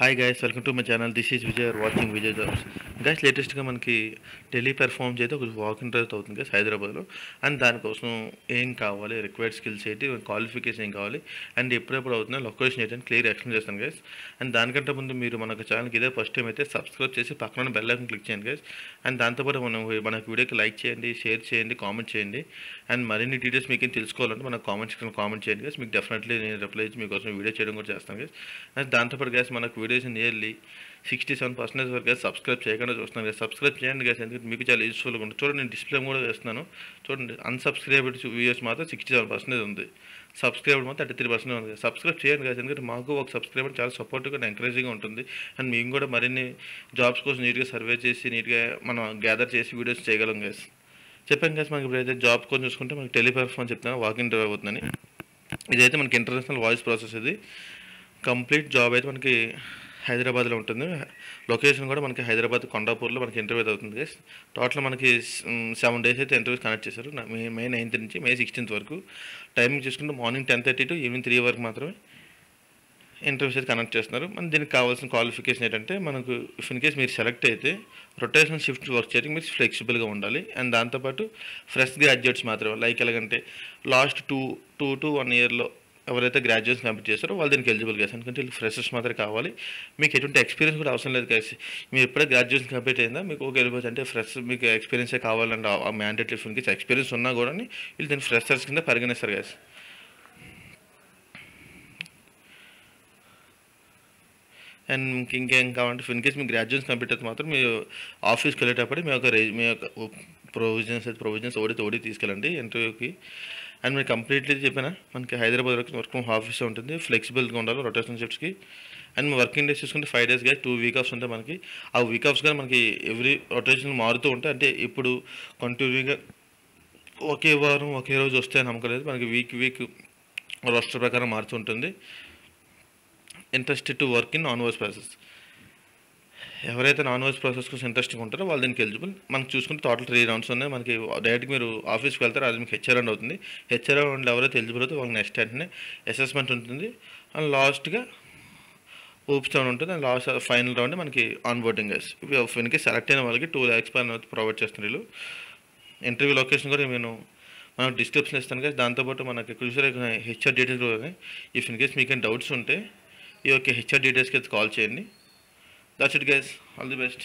Hi guys, welcome to my channel. This is Vijay watching Vijay jobs. Guys, లేటెస్ట్గా మనకి Delhi perform చేస్తే ఒక వాక్ ఇంటర్వ్యూ అవుతుంది గైస్ హైదరాబాద్లో. అండ్ దానికోసం ఏం కావాలి, రిక్వైర్డ్ స్కిల్స్ ఏంటి, క్వాలిఫికేషన్ ఏం కావాలి, అండ్ ఎప్పుడెప్పుడు అవుతుంది, లొకేషన్ ఏంటి అని క్లియర్ ఎక్స్ప్లెయిన్ చేస్తాను గైస్. అండ్ దానికంటే ముందు మీరు మన ఛానల్కి ఇదే ఫస్ట్ టైం అయితే సబ్స్క్రైబ్ చేసి పక్కన బెల్ ఐకాన్ క్లిక్ చేయండి గైస్. అండ్ దాంతోపాటు మనకు వీడియోకి లైక్ చేయండి, షేర్ చేయండి, కామెంట్ చేయండి. అండ్ మరిన్ని డీటెయిల్స్ మీకు ఏం తెలుసుకోవాలంటే మనకు కామెంట్ సెక్షన్లో కామెంట్ చేయండి గైస్. మీకు డెఫినెట్లీ నేను రిప్లై ఇచ్చి మీకోసం వీడియో చేయడం కూడా చేస్తాను గైస్. అండ్ దాంతోపాటు గైస్ మనకు వీడియోస్ నియర్లీ 67% వరకు సబ్స్క్రైబ్ చేయకుండా చూస్తున్నాను కదా. సబ్స్క్రైబ్ చేయండి కదా, ఎందుకంటే మీకు చాలా యూస్ఫుల్గా ఉంటుంది. చూడండి, నేను డిస్ప్లే కూడా వేస్తున్నాను. చూడండి, అన్సబ్స్క్రైబ్డ్ వ్యూయర్స్ మాత్రం 67% ఉంది, సబ్స్క్రైబ్డ్ మాత్రం 33% ఉంది. సబ్స్క్రైబ్ చేయండి కదా, ఎందుకంటే మాకు ఒక సబ్స్క్రైబర్ చాలా సపోర్ట్గా ఎంకరేజింగ్గా ఉంటుంది. అండ్ మేము కూడా మరిన్ని జాబ్స్ కోసం నీట్గా సర్వే చేసి నీట్గా మనం గ్యాదర్ చేసి వీడియోస్ చేయగలం గైస్. చెప్పాను కదా, మనకి ఇప్పుడైతే జాబ్ కోసం చూసుకుంటే మనకి టెలిపెర్ఫార్మ్ చెప్తాను, వాక్ ఇంటర్వ్యూ అవుతుందని. ఇదైతే మనకి ఇంటర్నేషనల్ వాయిస్ ప్రాసెస్. ఇది కంప్లీట్ జాబ్ అయితే మనకి హైదరాబాద్లో ఉంటుంది. లొకేషన్ కూడా మనకి హైదరాబాద్ కొండాపూర్లో మనకి ఇంటర్వ్యూ అవుతుంది గైస్. టోటల్ మనకి 7 days అయితే ఇంటర్వ్యూస్ కనెక్ట్ చేశారు. మే 9th నుంచి మే 16th వరకు. టైమింగ్ చూసుకుంటే మార్నింగ్ 10:30 to ఈవినింగ్ 3 వరకు మాత్రమే ఇంటర్వ్యూస్ అయితే కనెక్ట్ చేస్తున్నారు. మన దీనికి కావాల్సిన క్వాలిఫికేషన్ ఏంటంటే, మనకు ఇఫ్ ఇన్ కేస్ మీరు సెలెక్ట్ అయితే రొటేషనల్ షిఫ్ట్ వర్క్ చేయడానికి మీరు ఫ్లెక్సిబుల్గా ఉండాలి. అండ్ దాంతోపాటు ఫ్రెష్ గ్రాడ్యుయేట్స్ మాత్రమే, లైక్ ఎలాగంటే లాస్ట్ 2 to 1 yearలో ఎవరైతే గ్రాడ్యుయేషన్ కంప్లీట్ చేస్తారో వాళ్ళు దీనికి ఎలిజిబుల్ కాదు. ఎందుకంటే వీళ్ళు ఫ్రెషర్స్ మాత్రమే కావాలి. మీకు ఎటువంటి ఎక్స్పీరియన్స్ కూడా అవసరం లేదు కలిసి. మీరు ఎప్పుడే గ్రాడ్యుయేషన్ కంప్లీట్ అయిందా మీకు ఒక వెళ్ళిపోవచ్చు. అంటే ఫ్రెష్ మీకు ఎక్స్పీరియన్సే కావాలంటే ఆ మ్యాండేటరీ ఫుల్కి ఎక్స్పీరియన్స్ ఉన్నా కూడా వీళ్ళు దీన్ని ఫ్రెషర్స్ కింద పరిగణిస్తారు కలిసి. అండ్ ఇంకేం కావాలంటే ఇన్ కేస్ మీకు గ్రాడ్యుయేషన్ కంప్లీట్ అయితే మాత్రం మీరు ఆఫీస్కి వెళ్ళేటప్పుడు మీ యొక్క ప్రొవిజన్స్ ఓడి తీసుకెళ్ళండి ఇంటర్వ్యూకి. అండ్ మీరు కంప్లీట్లీ చెప్పినా మనకి హైదరాబాద్ వరకు వర్క్ ఫ్రమ్ ఆఫీస్ ఉంటుంది, ఫ్లెక్సిబుల్గా ఉండాలి రొటేషనల్ షిఫ్ట్స్కి. అండ్ వర్కింగ్ డేస్ చూసుకుంటే 5 days కానీ 2 week offs ఉంటాయి మనకి. ఆ వీక్ ఆఫ్స్ కానీ మనకి ఎవ్రీ రొటేషన్ మారుతూ ఉంటాయి. అంటే ఇప్పుడు కంటిన్యూగా ఒకే వారం ఒకే రోజు వస్తాయని నమ్మకం లేదు. మనకి వీక్ రోస్టర్ ప్రకారం మారుతూ ఉంటుంది. Interested to work in non voice process, ఎవరైతే నాన్ వాయిస్ ప్రాసెస్ కోసం ఇంట్రెస్టింగ్ ఉంటారో వాళ్ళు దీనికి ఎలిజిబుల్. మనకు చూసుకుంటే టోటల్ 3 rounds ఉన్నాయి మనకి. డైరెక్ట్గా మీరు ఆఫీస్కి వెళ్తారు, అది మీకు హెచ్ఆర్ రౌండ్ అవుతుంది. హెచ్ఆర్ రౌండ్లో ఎవరైతే ఎలిజిబుల్ అవుతుందో వాళ్ళకి నెక్స్ట్ వెంటనే అసెస్మెంట్ ఉంటుంది. అండ్ లాస్ట్గా ఊప్స్ రౌండ్ ఉంటుంది. అండ్ లాస్ట్ ఫైనల్ రౌండ్ మనకి ఆన్ బోర్డింగ్ గైస్. ఇన్కి సెలెక్ట్ అయిన వాళ్ళకి 2 lakhs ప్రొవైడ్ చేస్తున్నారు వీళ్ళు. ఇంటర్వ్యూ లొకేషన్ కూడా నేను మనకు డిస్క్రిప్షన్ ఇస్తాను గైస్. దాంతోపాటు మనకి చూసారు హెచ్ఆర్ డీటెయిల్స్ కూడా ఉన్నాయి. ఇఫ్ ఇన్ కేస్ మీకు ఏం డౌట్స్ ఉంటే ఈ యొక్క హెచ్ఆర్ డీటెయిల్స్కి అయితే కాల్ చేయండి. That's it guys, all the best.